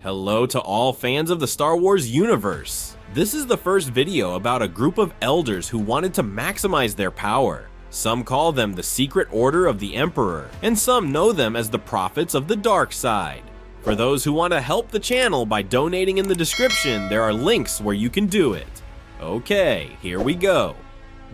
Hello to all fans of the Star Wars universe. This is the first video about a group of elders who wanted to maximize their power. Some call them the Secret Order of the Emperor, and some know them as the Prophets of the Dark Side. For those who want to help the channel by donating in the description, there are links where you can do it. Okay, here we go.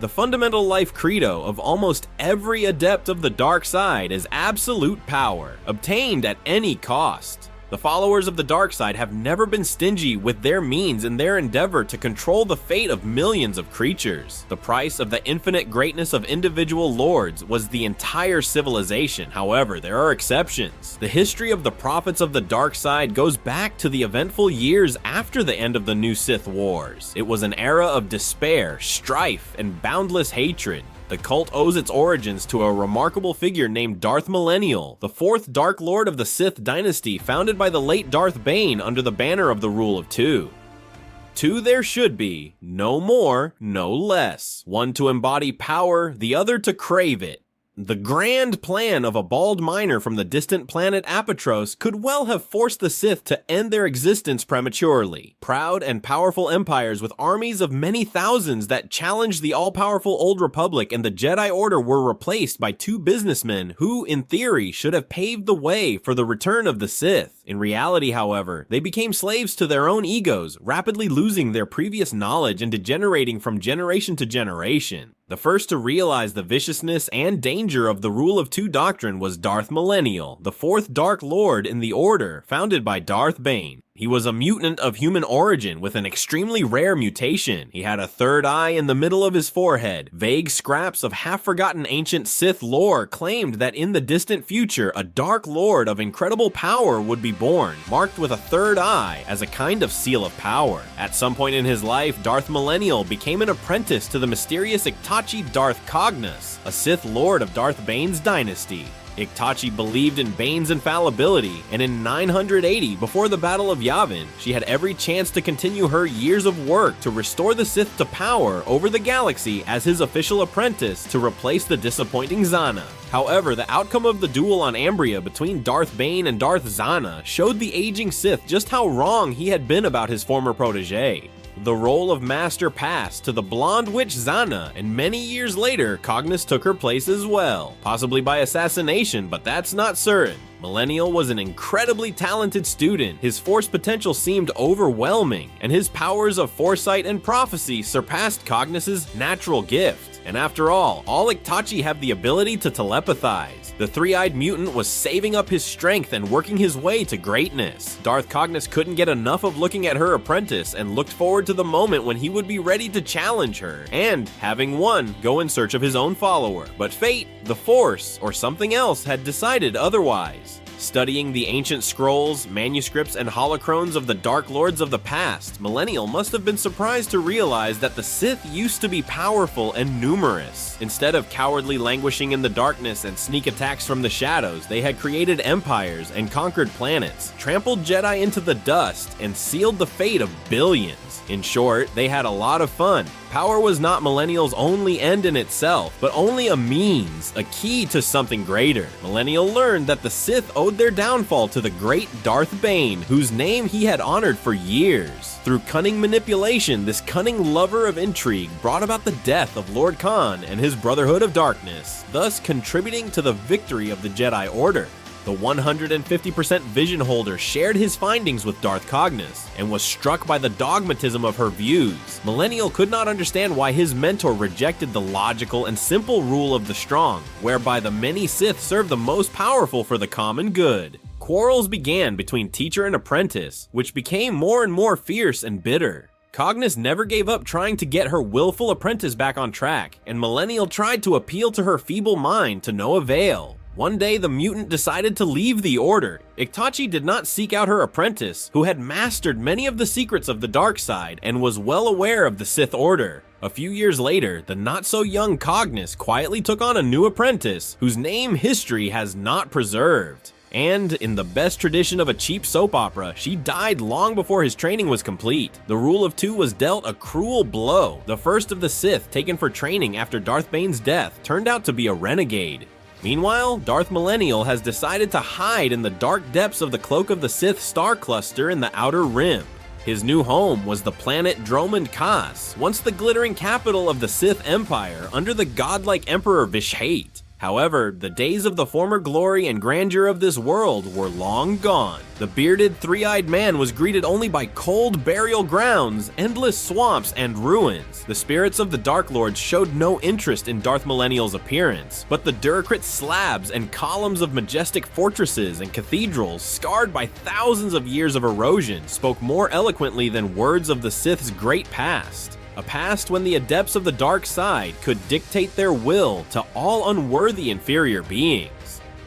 The fundamental life credo of almost every adept of the dark side is absolute power, obtained at any cost. The followers of the dark side have never been stingy with their means in their endeavor to control the fate of millions of creatures. The price of the infinite greatness of individual lords was the entire civilization. However, there are exceptions. The history of the prophets of the dark side goes back to the eventful years after the end of the new Sith Wars. It was an era of despair, strife, and boundless hatred. The cult owes its origins to a remarkable figure named Darth Millennial, the fourth Dark Lord of the Sith dynasty founded by the late Darth Bane under the banner of the Rule of Two. Two there should be, no more, no less. One to embody power, the other to crave it. The grand plan of a bald miner from the distant planet Apatros could well have forced the Sith to end their existence prematurely. Proud and powerful empires with armies of many thousands that challenged the all-powerful Old Republic and the Jedi Order were replaced by two businessmen who, in theory, should have paved the way for the return of the Sith. In reality, however, they became slaves to their own egos, rapidly losing their previous knowledge and degenerating from generation to generation. The first to realize the viciousness and danger of the Rule of Two doctrine was Darth Millennial, the fourth Dark Lord in the Order, founded by Darth Bane. He was a mutant of human origin with an extremely rare mutation. He had a third eye in the middle of his forehead. Vague scraps of half-forgotten ancient Sith lore claimed that in the distant future, a Dark Lord of incredible power would be born, marked with a third eye as a kind of seal of power. At some point in his life, Darth Millennial became an apprentice to the mysterious Ictachi Darth Kaas, a Sith Lord of Darth Bane's dynasty. Ictachi believed in Bane's infallibility, and in 980, before the Battle of Yavin, she had every chance to continue her years of work to restore the Sith to power over the galaxy as his official apprentice to replace the disappointing Zana. However, the outcome of the duel on Ambria between Darth Bane and Darth Zana showed the aging Sith just how wrong he had been about his former protege. The role of master passed to the blonde witch Zana, and many years later, Kaas took her place as well, possibly by assassination, but that's not certain. Millennial was an incredibly talented student. His force potential seemed overwhelming, and his powers of foresight and prophecy surpassed Kaas's natural gift. And after all Ictachi have the ability to telepathize. The three-eyed mutant was saving up his strength and working his way to greatness. Darth Kaas couldn't get enough of looking at her apprentice and looked forward to the moment when he would be ready to challenge her, and, having won, go in search of his own follower. But fate, the Force, or something else had decided otherwise. Studying the ancient scrolls, manuscripts, and holocrons of the Dark Lords of the past, Millennial must have been surprised to realize that the Sith used to be powerful and numerous. Instead of cowardly languishing in the darkness and sneak attacks from the shadows, they had created empires and conquered planets, trampled Jedi into the dust, and sealed the fate of billions. In short, they had a lot of fun. Power was not Millennial's only end in itself, but only a means, a key to something greater. Millennial learned that the Sith owed their downfall to the great Darth Bane, whose name he had honored for years. Through cunning manipulation, this cunning lover of intrigue brought about the death of Lord Khan and his Brotherhood of Darkness, thus contributing to the victory of the Jedi Order. The 150% vision holder shared his findings with Darth Kaas and was struck by the dogmatism of her views. Millennial could not understand why his mentor rejected the logical and simple rule of the strong, whereby the many Sith serve the most powerful for the common good. Quarrels began between teacher and apprentice, which became more and more fierce and bitter. Kaas never gave up trying to get her willful apprentice back on track, and Millennial tried to appeal to her feeble mind to no avail. One day, the mutant decided to leave the Order. Ictachi did not seek out her apprentice, who had mastered many of the secrets of the dark side and was well aware of the Sith Order. A few years later, the not-so-young Kaas quietly took on a new apprentice, whose name history has not preserved. And, in the best tradition of a cheap soap opera, she died long before his training was complete. The Rule of Two was dealt a cruel blow. The first of the Sith taken for training after Darth Bane's death turned out to be a renegade. Meanwhile, Darth Millennial has decided to hide in the dark depths of the Cloak of the Sith star cluster in the Outer Rim. His new home was the planet Dromund Kaas, once the glittering capital of the Sith Empire under the godlike Emperor Vishhate. However, the days of the former glory and grandeur of this world were long gone. The bearded, three-eyed man was greeted only by cold burial grounds, endless swamps, and ruins. The spirits of the Dark Lords showed no interest in Darth Millennial's appearance, but the Duracrit slabs and columns of majestic fortresses and cathedrals, scarred by thousands of years of erosion, spoke more eloquently than words of the Sith's great past. A past when the adepts of the dark side could dictate their will to all unworthy inferior beings.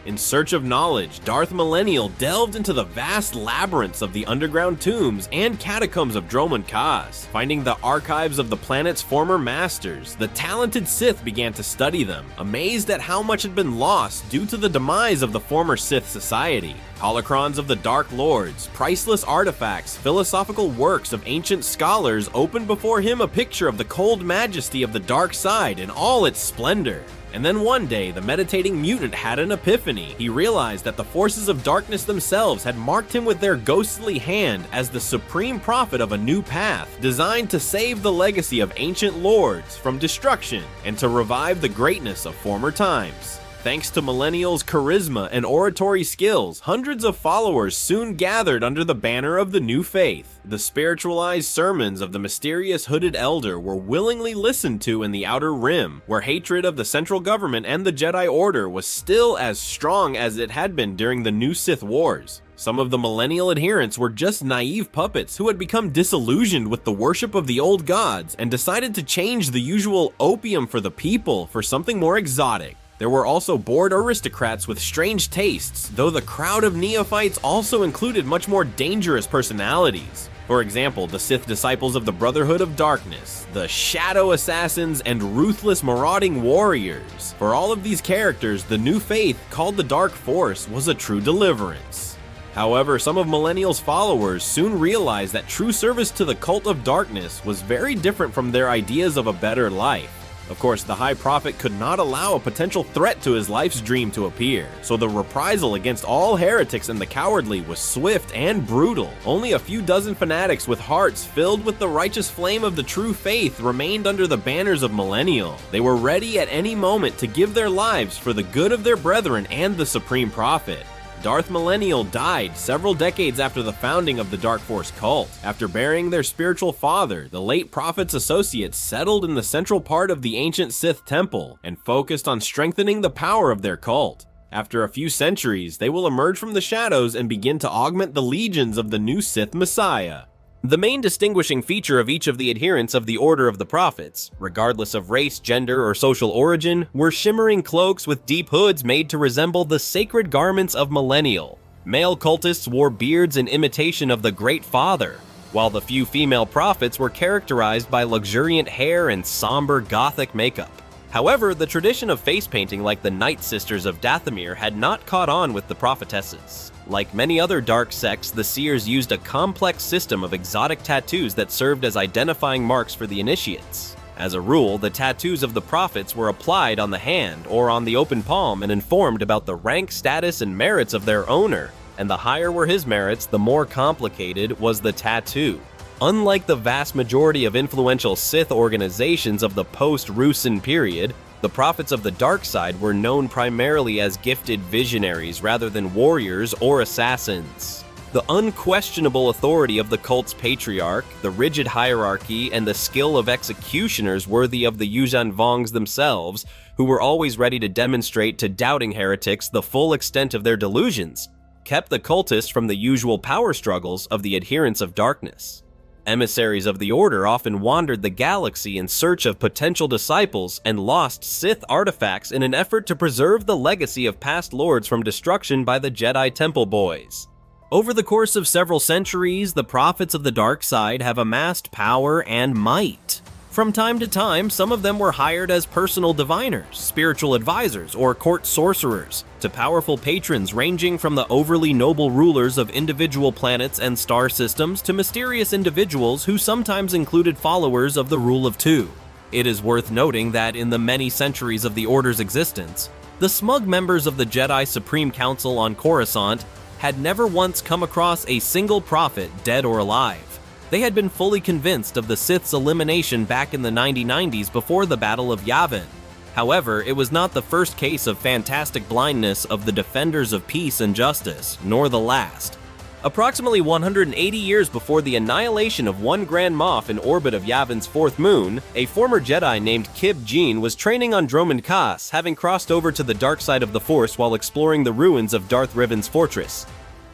In search of knowledge, Darth Millennial delved into the vast labyrinths of the underground tombs and catacombs of Dromund Kaas. Finding the archives of the planet's former masters, the talented Sith began to study them, amazed at how much had been lost due to the demise of the former Sith society. Holocrons of the Dark Lords, priceless artifacts, philosophical works of ancient scholars opened before him a picture of the cold majesty of the dark side in all its splendor. And then one day, the meditating mutant had an epiphany. He realized that the forces of darkness themselves had marked him with their ghostly hand as the supreme prophet of a new path, designed to save the legacy of ancient lords from destruction and to revive the greatness of former times. Thanks to Millennial's charisma and oratory skills, hundreds of followers soon gathered under the banner of the new faith. The spiritualized sermons of the mysterious hooded elder were willingly listened to in the Outer Rim, where hatred of the central government and the Jedi Order was still as strong as it had been during the new Sith Wars. Some of the Millennial adherents were just naive puppets who had become disillusioned with the worship of the old gods and decided to change the usual opium for the people for something more exotic. There were also bored aristocrats with strange tastes, though the crowd of neophytes also included much more dangerous personalities. For example, the Sith disciples of the Brotherhood of Darkness, the Shadow Assassins, and ruthless marauding warriors. For all of these characters, the new faith, called the Dark Force, was a true deliverance. However, some of Millennial's followers soon realized that true service to the cult of darkness was very different from their ideas of a better life. Of course, the High Prophet could not allow a potential threat to his life's dream to appear, so the reprisal against all heretics and the cowardly was swift and brutal. Only a few dozen fanatics with hearts filled with the righteous flame of the true faith remained under the banners of Millennial. They were ready at any moment to give their lives for the good of their brethren and the Supreme Prophet. Darth Millennial died several decades after the founding of the Dark Force cult. After burying their spiritual father, the late Prophet's associates settled in the central part of the ancient Sith temple and focused on strengthening the power of their cult. After a few centuries, they will emerge from the shadows and begin to augment the legions of the new Sith Messiah. The main distinguishing feature of each of the adherents of the Order of the Prophets, regardless of race, gender, or social origin, were shimmering cloaks with deep hoods made to resemble the sacred garments of Millennial. Male cultists wore beards in imitation of the Great Father, while the few female prophets were characterized by luxuriant hair and somber gothic makeup. However, the tradition of face painting like the Night Sisters of Dathomir had not caught on with the prophetesses. Like many other dark sects, the Seers used a complex system of exotic tattoos that served as identifying marks for the initiates. As a rule, the tattoos of the prophets were applied on the hand or on the open palm and informed about the rank, status, and merits of their owner, and the higher were his merits, the more complicated was the tattoo. Unlike the vast majority of influential Sith organizations of the post-Rusin period, the prophets of the dark side were known primarily as gifted visionaries rather than warriors or assassins. The unquestionable authority of the cult's patriarch, the rigid hierarchy, and the skill of executioners worthy of the Yuuzhan Vongs themselves, who were always ready to demonstrate to doubting heretics the full extent of their delusions, kept the cultists from the usual power struggles of the adherents of darkness. Emissaries of the Order often wandered the galaxy in search of potential disciples and lost Sith artifacts in an effort to preserve the legacy of past lords from destruction by the Jedi Temple Boys. Over the course of several centuries, the prophets of the dark side have amassed power and might. From time to time, some of them were hired as personal diviners, spiritual advisors, or court sorcerers, to powerful patrons ranging from the overly noble rulers of individual planets and star systems to mysterious individuals who sometimes included followers of the Rule of Two. It is worth noting that in the many centuries of the Order's existence, The smug members of the Jedi Supreme Council on Coruscant had never once come across a single prophet, dead or alive. They had been fully convinced of the Sith's elimination back in the 9090s before the Battle of Yavin. However, it was not the first case of fantastic blindness of the defenders of peace and justice, nor the last. Approximately 180 years before the annihilation of one Grand Moff in orbit of Yavin's fourth moon, a former Jedi named Kib Jeen was training on Dromund Kaas, having crossed over to the dark side of the Force while exploring the ruins of Darth Riven's fortress.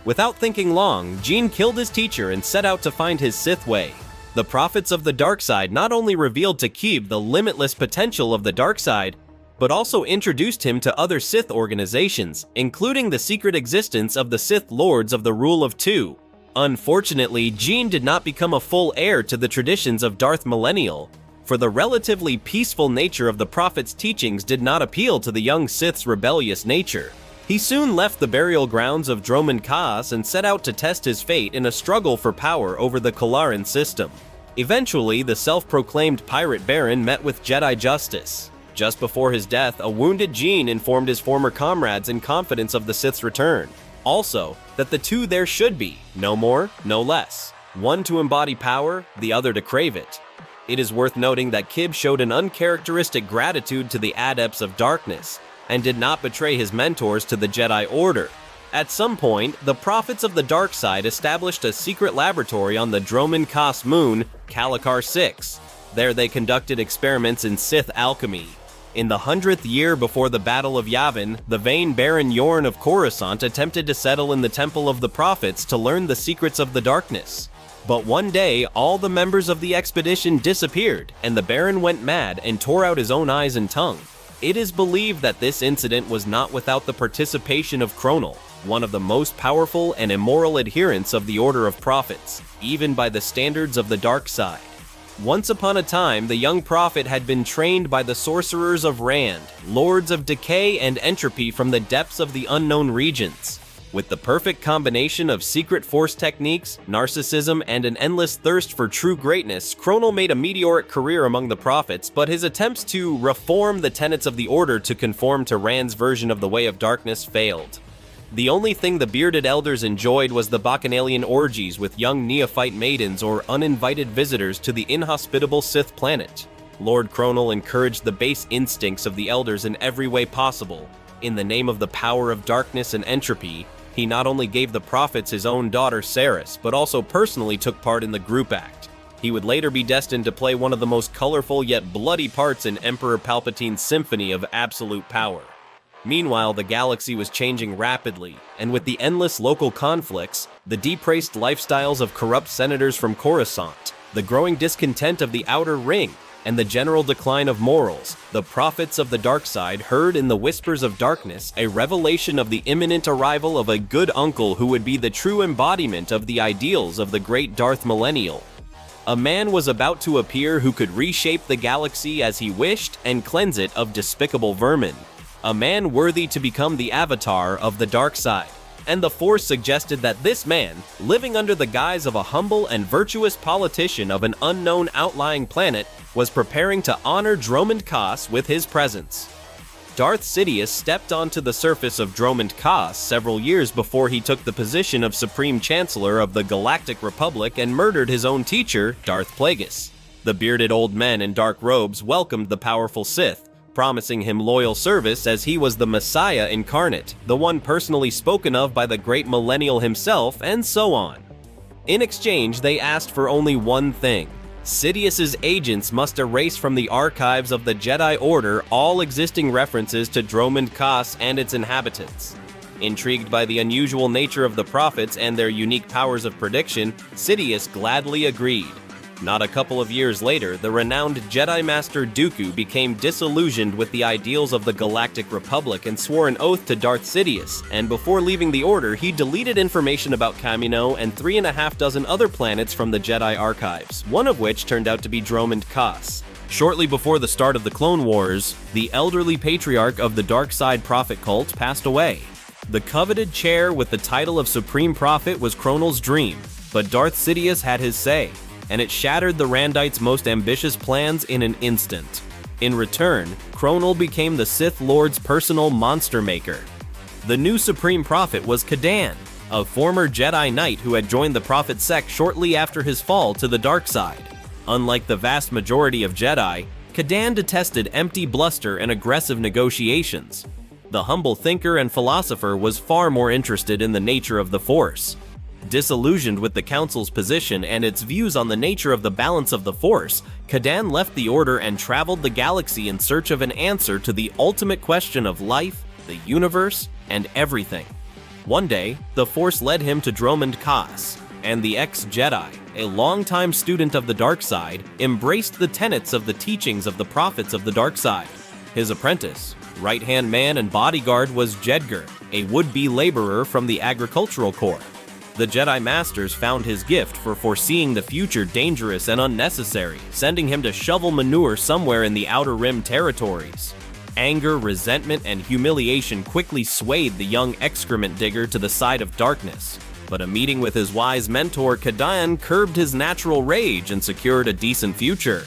Without thinking long, Jeen killed his teacher and set out to find his Sith way. The prophets of the dark side not only revealed to Kib the limitless potential of the dark side, but also introduced him to other Sith organizations, including the secret existence of the Sith Lords of the Rule of Two. Unfortunately, Jeen did not become a full heir to the traditions of Darth Millennial, for the relatively peaceful nature of the Prophet's teachings did not appeal to the young Sith's rebellious nature. He soon left the burial grounds of Dromund Kaas and set out to test his fate in a struggle for power over the Kalaran system. Eventually, the self-proclaimed Pirate Baron met with Jedi justice. Just before his death, a wounded Jeen informed his former comrades in confidence of the Sith's return. Also, that the two there should be, no more, no less. One to embody power, the other to crave it. It is worth noting that Kib showed an uncharacteristic gratitude to the Adepts of Darkness, and did not betray his mentors to the Jedi Order. At some point, the Prophets of the Dark Side established a secret laboratory on the Dromund Kaas moon, Kalikar 6. There they conducted experiments in Sith alchemy. In the 100th year before the Battle of Yavin, the vain Baron Yorn of Coruscant attempted to settle in the Temple of the Prophets to learn the secrets of the darkness. But one day, all the members of the expedition disappeared, and the Baron went mad and tore out his own eyes and tongue. It is believed that this incident was not without the participation of Kronel, one of the most powerful and immoral adherents of the Order of Prophets, even by the standards of the dark side. Once upon a time, the young prophet had been trained by the sorcerers of Rand, lords of decay and entropy from the depths of the unknown regions. With the perfect combination of secret force techniques, narcissism, and an endless thirst for true greatness, Kronel made a meteoric career among the prophets, but his attempts to reform the tenets of the Order to conform to Rand's version of the Way of Darkness failed. The only thing the bearded elders enjoyed was the bacchanalian orgies with young neophyte maidens or uninvited visitors to the inhospitable Sith planet. Lord Kronel encouraged the base instincts of the elders in every way possible. In the name of the power of darkness and entropy, he not only gave the prophets his own daughter Saris, but also personally took part in the group act. He would later be destined to play one of the most colorful yet bloody parts in Emperor Palpatine's symphony of absolute power. Meanwhile, the galaxy was changing rapidly, and with the endless local conflicts, the depraved lifestyles of corrupt senators from Coruscant, the growing discontent of the Outer Ring, and the general decline of morals, the prophets of the dark side heard in the whispers of darkness a revelation of the imminent arrival of a good uncle who would be the true embodiment of the ideals of the great Darth Millennial. A man was about to appear who could reshape the galaxy as he wished and cleanse it of despicable vermin. A man worthy to become the avatar of the dark side. And the Force suggested that this man, living under the guise of a humble and virtuous politician of an unknown outlying planet, was preparing to honor Dromund Kaas with his presence. Darth Sidious stepped onto the surface of Dromund Kaas several years before he took the position of Supreme Chancellor of the Galactic Republic and murdered his own teacher, Darth Plagueis. The bearded old men in dark robes welcomed the powerful Sith, promising him loyal service as he was the Messiah incarnate, the one personally spoken of by the great Millennial himself, and so on. In exchange, they asked for only one thing. Sidious's agents must erase from the archives of the Jedi Order all existing references to Dromund Kaas and its inhabitants. Intrigued by the unusual nature of the prophets and their unique powers of prediction, Sidious gladly agreed. Not a couple of years later, the renowned Jedi Master Dooku became disillusioned with the ideals of the Galactic Republic and swore an oath to Darth Sidious, and before leaving the Order, he deleted information about Kamino and 3.5 other planets from the Jedi archives, one of which turned out to be Dromund Kaas. Shortly before the start of the Clone Wars, the elderly patriarch of the Dark Side Prophet cult passed away. The coveted chair with the title of Supreme Prophet was Kronel's dream, but Darth Sidious had his say, and it shattered the Randites' most ambitious plans in an instant. In return, Kronel became the Sith Lord's personal monster maker. The new Supreme Prophet was Kadan, a former Jedi Knight who had joined the Prophet sect shortly after his fall to the dark side. Unlike the vast majority of Jedi, Kadan detested empty bluster and aggressive negotiations. The humble thinker and philosopher was far more interested in the nature of the Force. Disillusioned with the Council's position and its views on the nature of the balance of the Force, Kadan left the Order and traveled the galaxy in search of an answer to the ultimate question of life, the universe, and everything. One day, the Force led him to Dromund Kaas, and the ex-Jedi, a longtime student of the dark side, embraced the tenets of the teachings of the prophets of the dark side. His apprentice, right-hand man and bodyguard was Jedgar, a would-be laborer from the Agricultural Corps. The Jedi Masters found his gift for foreseeing the future dangerous and unnecessary, sending him to shovel manure somewhere in the Outer Rim territories. Anger, resentment, and humiliation quickly swayed the young excrement digger to the side of darkness. But a meeting with his wise mentor, Kadan, curbed his natural rage and secured a decent future.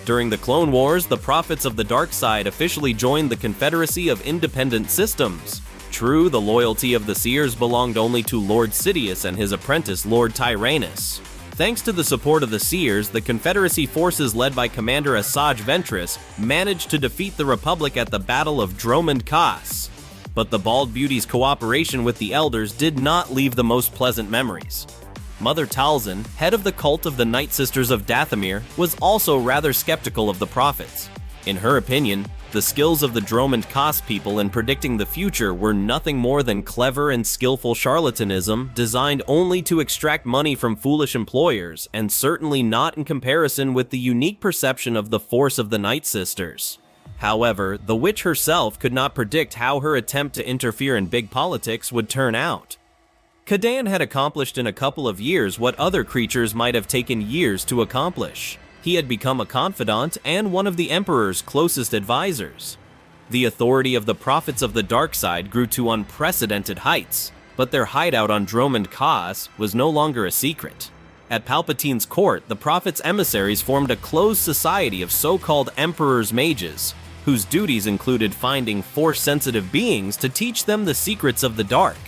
During the Clone Wars, the prophets of the dark side officially joined the Confederacy of Independent Systems. True, the loyalty of the Seers belonged only to Lord Sidious and his apprentice, Lord Tyrannus. Thanks to the support of the Seers, the Confederacy forces led by Commander Asajj Ventress managed to defeat the Republic at the Battle of Dromund Kaas. But the Bald Beauty's cooperation with the Elders did not leave the most pleasant memories. Mother Talzin, head of the cult of the Night Sisters of Dathomir, was also rather skeptical of the prophets. In her opinion, the skills of the Dromund Kaas people in predicting the future were nothing more than clever and skillful charlatanism designed only to extract money from foolish employers, and certainly not in comparison with the unique perception of the force of the Night Sisters. However, the witch herself could not predict how her attempt to interfere in big politics would turn out. Kadan had accomplished in a couple of years what other creatures might have taken years to accomplish. He had become a confidant and one of the Emperor's closest advisors. The authority of the prophets of the dark side grew to unprecedented heights, but their hideout on Dromund Kaas was no longer a secret. At Palpatine's court, the prophet's emissaries formed a closed society of so-called Emperor's mages, whose duties included finding Force-sensitive beings to teach them the secrets of the dark,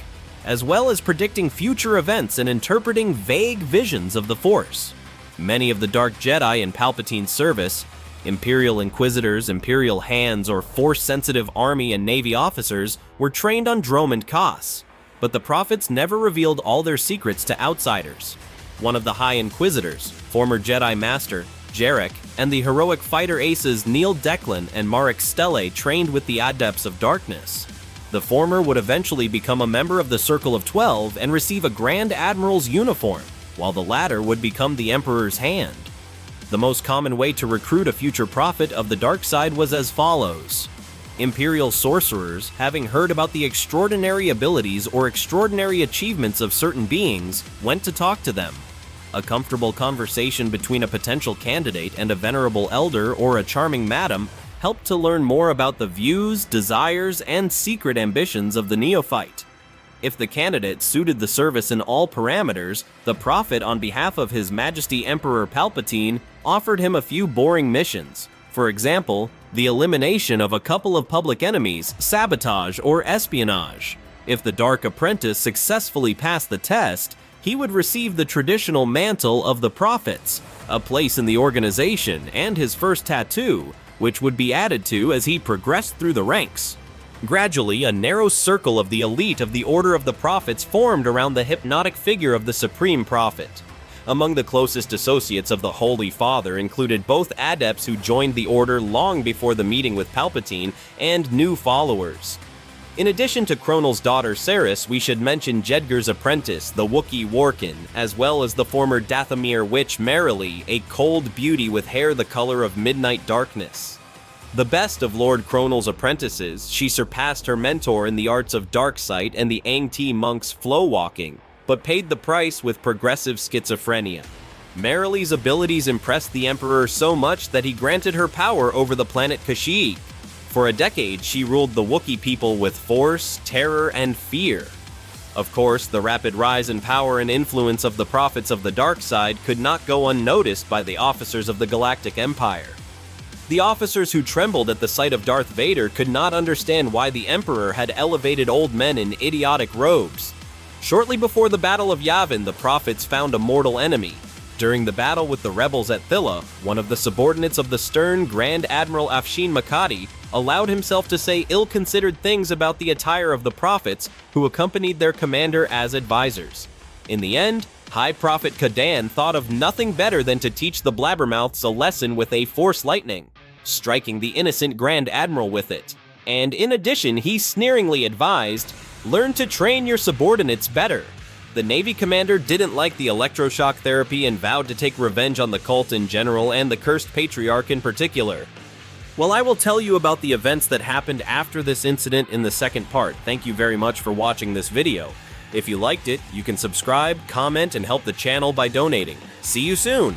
as well as predicting future events and interpreting vague visions of the Force. Many of the Dark Jedi in Palpatine's service, Imperial Inquisitors, Imperial Hands, or Force-sensitive Army and Navy officers, were trained on Dromund Kaas, but the prophets never revealed all their secrets to outsiders. One of the High Inquisitors, former Jedi Master, Jarek, and the heroic fighter aces Neil Declan and Marek Stele trained with the Adepts of Darkness. The former would eventually become a member of the Circle of 12 and receive a Grand Admiral's uniform, while the latter would become the Emperor's hand. The most common way to recruit a future prophet of the dark side was as follows. Imperial sorcerers, having heard about the extraordinary abilities or extraordinary achievements of certain beings, went to talk to them. A comfortable conversation between a potential candidate and a venerable elder or a charming madam helped to learn more about the views, desires, and secret ambitions of the neophyte. If the candidate suited the service in all parameters, the prophet, on behalf of His Majesty Emperor Palpatine, offered him a few boring missions. For example, the elimination of a couple of public enemies, sabotage, or espionage. If the Dark Apprentice successfully passed the test, he would receive the traditional mantle of the prophets, a place in the organization, and his first tattoo, which would be added to as he progressed through the ranks. Gradually, a narrow circle of the elite of the Order of the Prophets formed around the hypnotic figure of the Supreme Prophet. Among the closest associates of the Holy Father included both adepts who joined the Order long before the meeting with Palpatine and new followers. In addition to Kronel's daughter Saris, we should mention Jedgar's apprentice, the Wookiee Workin, as well as the former Dathomir witch Marilee, a cold beauty with hair the color of midnight darkness. The best of Lord Kronel's apprentices, she surpassed her mentor in the arts of darksight and the Ang-Ti monks' flow walking, but paid the price with progressive schizophrenia. Marilee's abilities impressed the Emperor so much that he granted her power over the planet Kashyyyk. For a decade, she ruled the Wookiee people with force, terror, and fear. Of course, the rapid rise in power and influence of the prophets of the dark side could not go unnoticed by the officers of the Galactic Empire. The officers who trembled at the sight of Darth Vader could not understand why the Emperor had elevated old men in idiotic robes. Shortly before the Battle of Yavin, the prophets found a mortal enemy. During the battle with the rebels at Thilla, one of the subordinates of the stern Grand Admiral Afshin Makati allowed himself to say ill-considered things about the attire of the prophets who accompanied their commander as advisors. In the end, High Prophet Kadan thought of nothing better than to teach the blabbermouths a lesson with a Force Lightning, striking the innocent Grand Admiral with it. And in addition, he sneeringly advised, "Learn to train your subordinates better." The Navy commander didn't like the electroshock therapy and vowed to take revenge on the cult in general and the cursed patriarch in particular. Well, I will tell you about the events that happened after this incident in the second part. Thank you very much for watching this video. If you liked it, you can subscribe, comment, and help the channel by donating. See you soon!